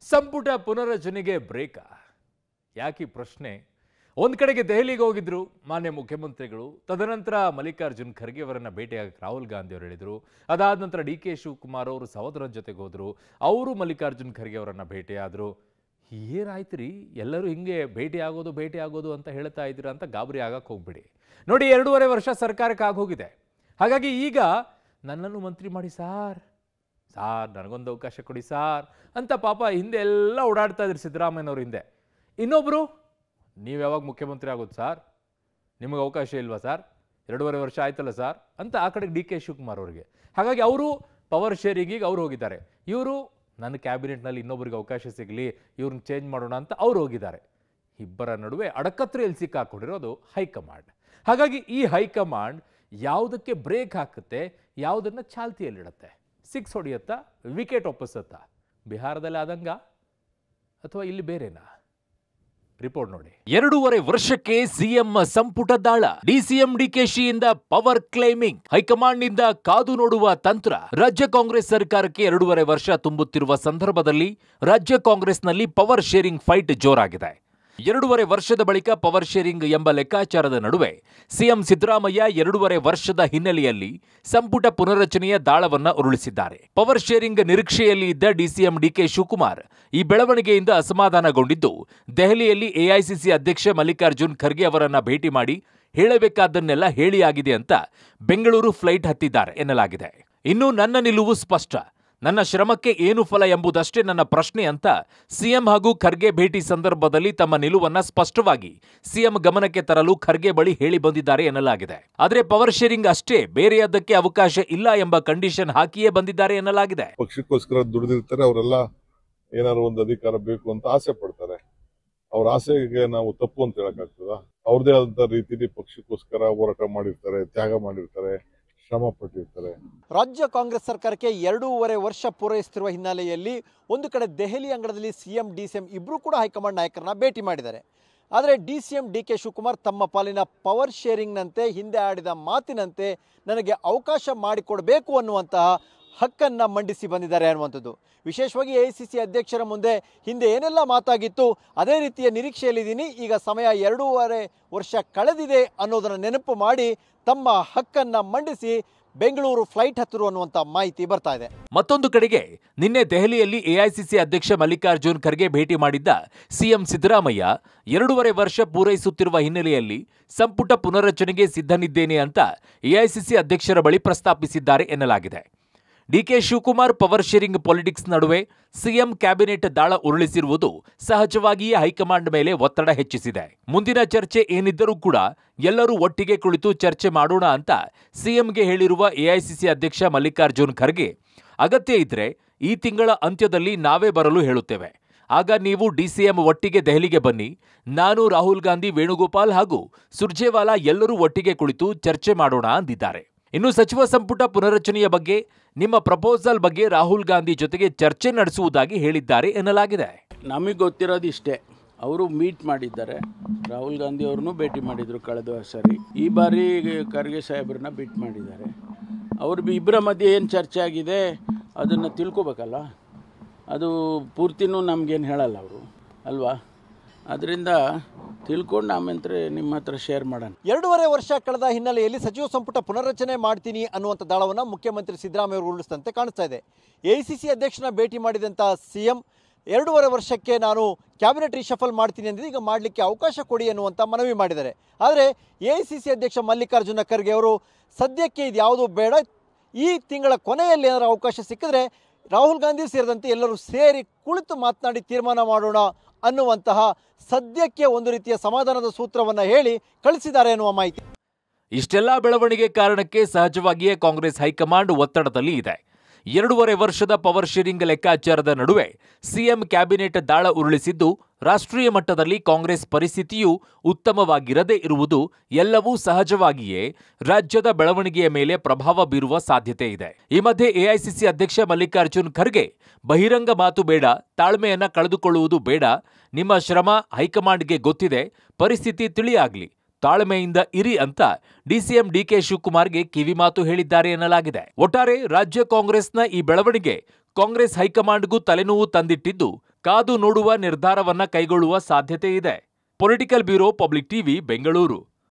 ಸಂಪುಟ ಪುನರಚನೆಗೆ ಬ್ರೇಕಾ? ಯಾಕೆ ಪ್ರಶ್ನೆ? ಒಂದು ಕಡೆಗೆ ದೆಹಲಿಗೆ ಹೋಗಿದ್ರು ಮಾನ್ಯ ಮುಖ್ಯಮಂತ್ರಿಗಳು. ತದನಂತರ ಮಲ್ಲಿಕಾರ್ಜುನ್ ಖರ್ಗೆ ಅವರನ್ನ ಭೇಟಿಯಾಗಕ್ಕೆ ರಾಹುಲ್ ಗಾಂಧಿ ಅವರು ಹೇಳಿದ್ರು. ಅದಾದ ನಂತರ ಡಿ.ಕೆ. ಶಿವಕುಮಾರ್ ಅವರು ಸಹೋದರನ ಜೊತೆಗೆ ಹೋದ್ರು. ಅವರು ಮಲ್ಲಿಕಾರ್ಜುನ್ ಖರ್ಗೆ ಅವರನ್ನ ಭೇಟಿಯಾದ್ರು. ಏನಾಯ್ತು ರೀ, ಎಲ್ಲರೂ ಹಿಂಗೆ ಭೇಟಿ ಆಗೋದು ಅಂತ ಹೇಳ್ತಾ ಇದ್ದೀರಾ ಅಂತ ಗಾಬರಿ ಆಗಕ್ಕೆ ಹೋಗ್ಬಿಡಿ. ನೋಡಿ, 2.5 ವರ್ಷ ಸರ್ಕಾರಕ್ಕೆ ಆಗೋಗಿದೆ. ಹಾಗಾಗಿ ಈಗ ನನ್ನನ್ನು ಮಂತ್ರಿ ಮಾಡಿ ಸಾರ್, ನನಗೊಂದು ಅವಕಾಶ ಕೊಡಿ ಸಾರ್ ಅಂತ ಪಾಪ ಹಿಂದೆ ಎಲ್ಲ ಓಡಾಡ್ತಾ ಇದ್ರು ಸಿದ್ದರಾಮಯ್ಯನವ್ರ ಹಿಂದೆ. ಇನ್ನೊಬ್ರು, ನೀವು ಯಾವಾಗ ಮುಖ್ಯಮಂತ್ರಿ ಆಗೋದು ಸಾರ್, ನಿಮಗೆ ಅವಕಾಶ ಇಲ್ವಾ ಸಾರ್, 2.5 ವರ್ಷ ಆಯ್ತಲ್ಲ ಸಾರ್ ಅಂತ ಆ ಕಡೆಗೆ ಡಿ.ಕೆ. ಶಿವಕುಮಾರ್ ಅವರಿಗೆ. ಹಾಗಾಗಿ ಅವರು ಪವರ್ ಶೇರಿಂಗಿಗೆ ಅವ್ರು ಹೋಗಿದ್ದಾರೆ. ಇವರು ನನ್ನ ಕ್ಯಾಬಿನೆಟ್ನಲ್ಲಿ ಇನ್ನೊಬ್ಬರಿಗೆ ಅವಕಾಶ ಸಿಗಲಿ, ಇವ್ರನ್ನ ಚೇಂಜ್ ಮಾಡೋಣ ಅಂತ ಅವ್ರು ಹೋಗಿದ್ದಾರೆ. ಇಬ್ಬರ ನಡುವೆ ಅಡಕತ್ರೆಯಲ್ಲಿ ಸಿಕ್ಕಾಕೊಂಡಿರೋದು ಹೈಕಮಾಂಡ್. ಹಾಗಾಗಿ ಈ ಹೈಕಮಾಂಡ್ ಯಾವುದಕ್ಕೆ ಬ್ರೇಕ್ ಹಾಕುತ್ತೆ, ಯಾವುದನ್ನ ಚಾಲ್ತಿಯಲ್ಲಿಡುತ್ತೆ? 6 ಹೊಡೆಯುತ್ತಾ, ವಿಕೆಟ್ ಒಪ್ಪಿಸುತ್ತಾ? ಬಿಹಾರದಲ್ಲಿ ಆದಂಗ ಅಥವಾ ಇಲ್ಲಿ ಬೇರೆನಾ? ರಿಪೋರ್ಟ್ ನೋಡಿ. 2.5 ವರ್ಷಕ್ಕೆ ಸಿಎಂ ಸಂಪುಟ ದಾಳ. ಡಿಸಿಎಂ ಡಿಕೆಶಿಯಿಂದ ಪವರ್ ಕ್ಲೇಮಿಂಗ್. ಹೈಕಮಾಂಡ್ನಿಂದ ಕಾದು ನೋಡುವ ತಂತ್ರ. ರಾಜ್ಯ ಕಾಂಗ್ರೆಸ್ ಸರ್ಕಾರಕ್ಕೆ 2.5 ವರ್ಷ ತುಂಬುತ್ತಿರುವ ಸಂದರ್ಭದಲ್ಲಿ ರಾಜ್ಯ ಕಾಂಗ್ರೆಸ್ನಲ್ಲಿ ಪವರ್ ಶೇರಿಂಗ್ ಫೈಟ್ ಜೋರಾಗಿದೆ. 2.5 ವರ್ಷದ ಬಳಿಕ ಪವರ್ ಶೇರಿಂಗ್ ಎಂಬ ಲೆಕ್ಕಾಚಾರದ ನಡುವೆ ಸಿಎಂ ಸಿದ್ದರಾಮಯ್ಯ 2.5 ವರ್ಷದ ಹಿನ್ನೆಲೆಯಲ್ಲಿ ಸಂಪುಟ ಪುನರಚನೆಯ ದಾಳವನ್ನ ಉರುಳಿಸಿದ್ದಾರೆ. ಪವರ್ ಶೇರಿಂಗ್ ನಿರೀಕ್ಷೆಯಲ್ಲಿ ಇದ್ದ ಡಿಸಿಎಂ ಡಿ.ಕೆ. ಶಿವಕುಮಾರ್ ಈ ಬೆಳವಣಿಗೆಯಿಂದ ಅಸಮಾಧಾನಗೊಂಡಿದ್ದು ದೆಹಲಿಯಲ್ಲಿ ಎಐಸಿಸಿ ಅಧ್ಯಕ್ಷ ಮಲ್ಲಿಕಾರ್ಜುನ್ ಖರ್ಗೆ ಅವರನ್ನ ಭೇಟಿ ಮಾಡಿ ಹೇಳಬೇಕಾದ್ದನ್ನೆಲ್ಲ ಹೇಳಿಯಾಗಿದೆ ಅಂತ ಬೆಂಗಳೂರು ಫ್ಲೈಟ್ ಹತ್ತಿದ್ದಾರೆ ಎನ್ನಲಾಗಿದೆ. ಇನ್ನು ನನ್ನ ನಿಲುವು ಸ್ಪಷ್ಟ, ನನ್ನ ಶ್ರಮಕ್ಕೆ ಏನು ಫಲ ಎಂಬುದಷ್ಟೇ ನನ್ನ ಪ್ರಶ್ನೆ ಅಂತ ಸಿಎಂ ಹಾಗೂ ಖರ್ಗೆ ಭೇಟಿ ಸಂದರ್ಭದಲ್ಲಿ ತಮ್ಮ ನಿಲುವನ್ನ ಸ್ಪಷ್ಟವಾಗಿ ಸಿಎಂ ಗಮನಕ್ಕೆ ತರಲು ಖರ್ಗೆ ಬಳಿ ಹೇಳಿ ಬಂದಿದ್ದಾರೆ ಎನ್ನಲಾಗಿದೆ. ಆದರೆ ಪವರ್ ಶೇರಿಂಗ್ ಅಷ್ಟೇ, ಬೇರೆಯದಕ್ಕೆ ಅವಕಾಶ ಇಲ್ಲ ಎಂಬ ಕಂಡೀಷನ್ ಹಾಕಿಯೇ ಬಂದಿದ್ದಾರೆ ಎನ್ನಲಾಗಿದೆ. ಪಕ್ಷಕ್ಕೋಸ್ಕರ ದುಡಿದಿರ್ತಾರೆ, ಅವರೆಲ್ಲ ಏನಾದ್ರು ಒಂದು ಅಧಿಕಾರ ಬೇಕು ಅಂತ ಆಸೆ ಪಡ್ತಾರೆ. ಅವ್ರ ಆಸೆಗೆ ನಾವು ತಪ್ಪು ಅಂತ ಹೇಳಕ್ಕಾಗ್ತದ? ಅವ್ರದೇ ಆದಂತ ರೀತಿಯಲ್ಲಿ ಪಕ್ಷಕ್ಕೋಸ್ಕರ ಹೋರಾಟ ಮಾಡಿರ್ತಾರೆ, ತ್ಯಾಗ ಮಾಡಿರ್ತಾರೆ, ಶ್ರಮ ಪಟ್ಟಿರ್ತಾರೆ. ರಾಜ್ಯ ಕಾಂಗ್ರೆಸ್ ಸರ್ಕಾರಕ್ಕೆ 2.5 ವರ್ಷ ಪೂರೈಸುತ್ತಿರುವ ಹಿನ್ನೆಲೆಯಲ್ಲಿ ಒಂದು ಕಡೆ ದೆಹಲಿ ಅಂಗಳದಲ್ಲಿ ಸಿಎಂ ಡಿಸಿಎಂ ಇಬ್ಬರೂ ಕೂಡ ಹೈಕಮಾಂಡ್ ನಾಯಕರನ್ನ ಭೇಟಿ ಮಾಡಿದ್ದಾರೆ. ಆದರೆ ಡಿಸಿಎಂ ಡಿ.ಕೆ. ಶಿವಕುಮಾರ್ ತಮ್ಮ ಪಾಲಿನ ಪವರ್ ಶೇರಿಂಗ್ನಂತೆ ಹಿಂದೆ ಆಡಿದ ಮಾತಿನಂತೆ ನನಗೆ ಅವಕಾಶ ಮಾಡಿಕೊಡಬೇಕು ಅನ್ನುವಂತಹ ಹಕ್ಕನ್ನು ಮಂಡಿಸಿ ಬಂದಿದ್ದಾರೆ ಅನ್ನುವಂಥದ್ದು. ವಿಶೇಷವಾಗಿ ಎಐಸಿಸಿ ಅಧ್ಯಕ್ಷರ ಮುಂದೆ ಹಿಂದೆ ಏನೆಲ್ಲ ಮಾತಾಗಿತ್ತು ಅದೇ ರೀತಿಯ ನಿರೀಕ್ಷೆಯಲ್ಲಿದ್ದೀನಿ. ಈಗ ಸಮಯ 2.5 ವರ್ಷ ಕಳೆದಿದೆ ಅನ್ನೋದನ್ನು ನೆನಪು ಮಾಡಿ ತಮ್ಮ ಹಕ್ಕನ್ನು ಮಂಡಿಸಿ ಬೆಂಗಳೂರು ಫ್ಲೈಟ್ ಹತ್ತಿರು ಅನ್ನುವಂಥ ಮಾಹಿತಿ ಬರ್ತಾ ಇದೆ. ಮತ್ತೊಂದು ಕಡೆಗೆ ನಿನ್ನೆ ದೆಹಲಿಯಲ್ಲಿ ಎಐಸಿಸಿ ಅಧ್ಯಕ್ಷ ಮಲ್ಲಿಕಾರ್ಜುನ್ ಖರ್ಗೆ ಭೇಟಿ ಮಾಡಿದ್ದ ಸಿಎಂ ಸಿದ್ದರಾಮಯ್ಯ 2.5 ವರ್ಷ ಪೂರೈಸುತ್ತಿರುವ ಹಿನ್ನೆಲೆಯಲ್ಲಿ ಸಂಪುಟ ಪುನರಚನೆಗೆ ಸಿದ್ಧನಿದ್ದೇನೆ ಅಂತ ಎಐಸಿಸಿ ಅಧ್ಯಕ್ಷರ ಬಳಿ ಪ್ರಸ್ತಾಪಿಸಿದ್ದಾರೆ ಎನ್ನಲಾಗಿದೆ. D K. Shivakumar power sharing politics ನಡುವೆ ಸಿಎಂ ಕ್ಯಾಬಿನೆಟ್ ದಾಳ ಉರುಳಿಸಿರುವುದು ಸಹಜವಾಗಿಯೇ ಹೈಕಮಾಂಡ್ ಮೇಲೆ ಒತ್ತಡ ಹೆಚ್ಚಿಸಿದೆ. ಮುಂದಿನ ಚರ್ಚೆ ಏನಿದ್ದರೂ ಕೂಡ ಎಲ್ಲರೂ ಒಟ್ಟಿಗೆ ಕುಳಿತು ಚರ್ಚೆ ಮಾಡೋಣ ಅಂತ ಸಿಎಂಗೆ ಹೇಳಿರುವ ಎಐಸಿಸಿ ಅಧ್ಯಕ್ಷ ಮಲ್ಲಿಕಾರ್ಜುನ್ ಖರ್ಗೆ, ಅಗತ್ಯ ಇದ್ರೆ ಈ ತಿಂಗಳ ಅಂತ್ಯದಲ್ಲಿ ನಾವೇ ಬರಲು ಹೇಳುತ್ತೇವೆ. ಆಗ ನೀವು ಡಿಸಿಎಂ ಒಟ್ಟಿಗೆ ದೆಹಲಿಗೆ ಬನ್ನಿ, ನಾನು ರಾಹುಲ್ ಗಾಂಧಿ, ವೇಣುಗೋಪಾಲ್ ಹಾಗೂ ಸುರ್ಜೇವಾಲಾ ಎಲ್ಲರೂ ಒಟ್ಟಿಗೆ ಕುಳಿತು ಚರ್ಚೆ ಮಾಡೋಣ ಅಂದಿದ್ದಾರೆ. ಇನ್ನು ಸಚಿವ ಸಂಪುಟ ಪುನರಚನೆಯ ಬಗ್ಗೆ, ನಿಮ್ಮ ಪ್ರಪೋಸಲ್ ಬಗ್ಗೆ ರಾಹುಲ್ ಗಾಂಧಿ ಜೊತೆಗೆ ಚರ್ಚೆ ನಡೆಸುವುದಾಗಿ ಹೇಳಿದ್ದಾರೆ ಎನ್ನಲಾಗಿದೆ. ನಮಗೆ ಗೊತ್ತಿರೋದು ಇಷ್ಟೇ, ಅವರು ಮೀಟ್ ಮಾಡಿದ್ದಾರೆ, ರಾಹುಲ್ ಗಾಂಧಿ ಅವ್ರನ್ನೂ ಭೇಟಿ ಮಾಡಿದರು ಕಳೆದ ಸರಿ. ಈ ಬಾರಿ ಖರ್ಗೆ ಸಾಹೇಬ್ರನ್ನ ಭೇಟಿ ಮಾಡಿದ್ದಾರೆ. ಅವ್ರ ಇಬ್ಬರ ಮಧ್ಯೆ ಏನು ಚರ್ಚೆ ಆಗಿದೆ ಅದನ್ನು ತಿಳ್ಕೊಬೇಕಲ್ಲ, ಅದು ಪೂರ್ತಿನೂ ನಮಗೇನು ಹೇಳಲ್ಲ ಅವರು ಅಲ್ವಾ. ಅದರಿಂದ ತಿಳ್ಕೊಂಡು ಆಮೇಲೆ ನಿಮ್ಮ ಹತ್ರ ಶೇರ್ ಮಾಡೋಣ. 2.5 ವರ್ಷ ಕಳೆದ ಹಿನ್ನೆಲೆಯಲ್ಲಿ ಸಚಿವ ಸಂಪುಟ ಪುನರ್ರಚನೆ ಮಾಡ್ತೀನಿ ಅನ್ನುವಂಥ ದಾಳವನ್ನು ಮುಖ್ಯಮಂತ್ರಿ ಸಿದ್ದರಾಮಯ್ಯ ಅವರು ಉರುಳಿಸಿದಂತೆ ಕಾಣಿಸ್ತಾ ಇದೆ. ಎಐಸಿಸಿ ಅಧ್ಯಕ್ಷನ ಭೇಟಿ ಮಾಡಿದಂಥ ಸಿಎಂ 2.5 ವರ್ಷಕ್ಕೆ ನಾನು ಕ್ಯಾಬಿನೆಟ್ ರಿಶಫಲ್ ಮಾಡ್ತೀನಿ ಅಂದರೆ ಈಗ ಮಾಡಲಿಕ್ಕೆ ಅವಕಾಶ ಕೊಡಿ ಅನ್ನುವಂಥ ಮನವಿ ಮಾಡಿದ್ದಾರೆ. ಆದರೆ ಎಐಸಿಸಿ ಅಧ್ಯಕ್ಷ ಮಲ್ಲಿಕಾರ್ಜುನ ಖರ್ಗೆ ಅವರು ಸದ್ಯಕ್ಕೆ ಇದು ಯಾವುದೂ ಬೇಡ, ಈ ತಿಂಗಳ ಕೊನೆಯಲ್ಲಿ ಏನಾದರೂ ಅವಕಾಶ ಸಿಕ್ಕಿದ್ರೆ ರಾಹುಲ್ ಗಾಂಧಿ ಸೇರಿದಂತೆ ಎಲ್ಲರೂ ಸೇರಿ ಕುಳಿತು ಮಾತನಾಡಿ ತೀರ್ಮಾನ ಮಾಡೋಣ ಅನ್ನುವಂತಹ ಸದ್ಯಕ್ಕೆ ಒಂದು ರೀತಿಯ ಸಮಾಧಾನದ ಸೂತ್ರವನ್ನು ಹೇಳಿ ಕಳಿಸಿದ್ದಾರೆ ಎನ್ನುವ ಮಾಹಿತಿ. ಇಷ್ಟೆಲ್ಲ ಬೆಳವಣಿಗೆ ಕಾರಣಕ್ಕೆ ಸಹಜವಾಗಿಯೇ ಕಾಂಗ್ರೆಸ್ ಹೈಕಮಾಂಡ್ ಒತ್ತಡದಲ್ಲಿ ಇದೆ. 2.5 ವರ್ಷದ ಪವರ್ ಶೇರಿಂಗ್ ಲೆಕ್ಕಾಚಾರದ ನಡುವೆ ಸಿಎಂ ಕ್ಯಾಬಿನೆಟ್ ದಾಳ ಉರುಳಿಸಿದ್ದು ರಾಷ್ಟ್ರೀಯ ಮಟ್ಟದಲ್ಲಿ ಕಾಂಗ್ರೆಸ್ ಪರಿಸ್ಥಿತಿಯೂ ಉತ್ತಮವಾಗಿರದೇ ಇರುವುದು ಎಲ್ಲವೂ ಸಹಜವಾಗಿಯೇ ರಾಜ್ಯದ ಬೆಳವಣಿಗೆಯ ಮೇಲೆ ಪ್ರಭಾವ ಬೀರುವ ಸಾಧ್ಯತೆ ಇದೆ. ಈ ಮಧ್ಯೆ ಎಐಸಿಸಿ ಅಧ್ಯಕ್ಷ ಮಲ್ಲಿಕಾರ್ಜುನ್ ಖರ್ಗೆ ಬಹಿರಂಗ ಮಾತು ಬೇಡ, ತಾಳ್ಮೆಯನ್ನ ಕಳೆದುಕೊಳ್ಳುವುದು ಬೇಡ, ನಿಮ್ಮ ಶ್ರಮ ಹೈಕಮಾಂಡ್ಗೆ ಗೊತ್ತಿದೆ, ಪರಿಸ್ಥಿತಿ ತಿಳಿಯಾಗ್ಲಿ, ತಾಳ್ಮೆಯಿಂದ ಇರಿ ಅಂತ ಡಿಸಿಎಂ ಡಿ.ಕೆ. ಶಿವಕುಮಾರ್ಗೆ ಕಿವಿಮಾತು ಹೇಳಿದ್ದಾರೆ ಎನ್ನಲಾಗಿದೆ. ಒಟ್ಟಾರೆ ರಾಜ್ಯ ಕಾಂಗ್ರೆಸ್ನ ಈ ಬೆಳವಣಿಗೆ ಕಾಂಗ್ರೆಸ್ ಹೈಕಮಾಂಡ್ಗೂ ತಲೆನೋವು ತಂದಿಟ್ಟಿದ್ದು ಕಾದು ನೋಡುವ ನಿರ್ಧಾರವನ್ನ ಕೈಗೊಳ್ಳುವ ಸಾಧ್ಯತೆ ಇದೆ. Political bureau, public TV, Bengaluru.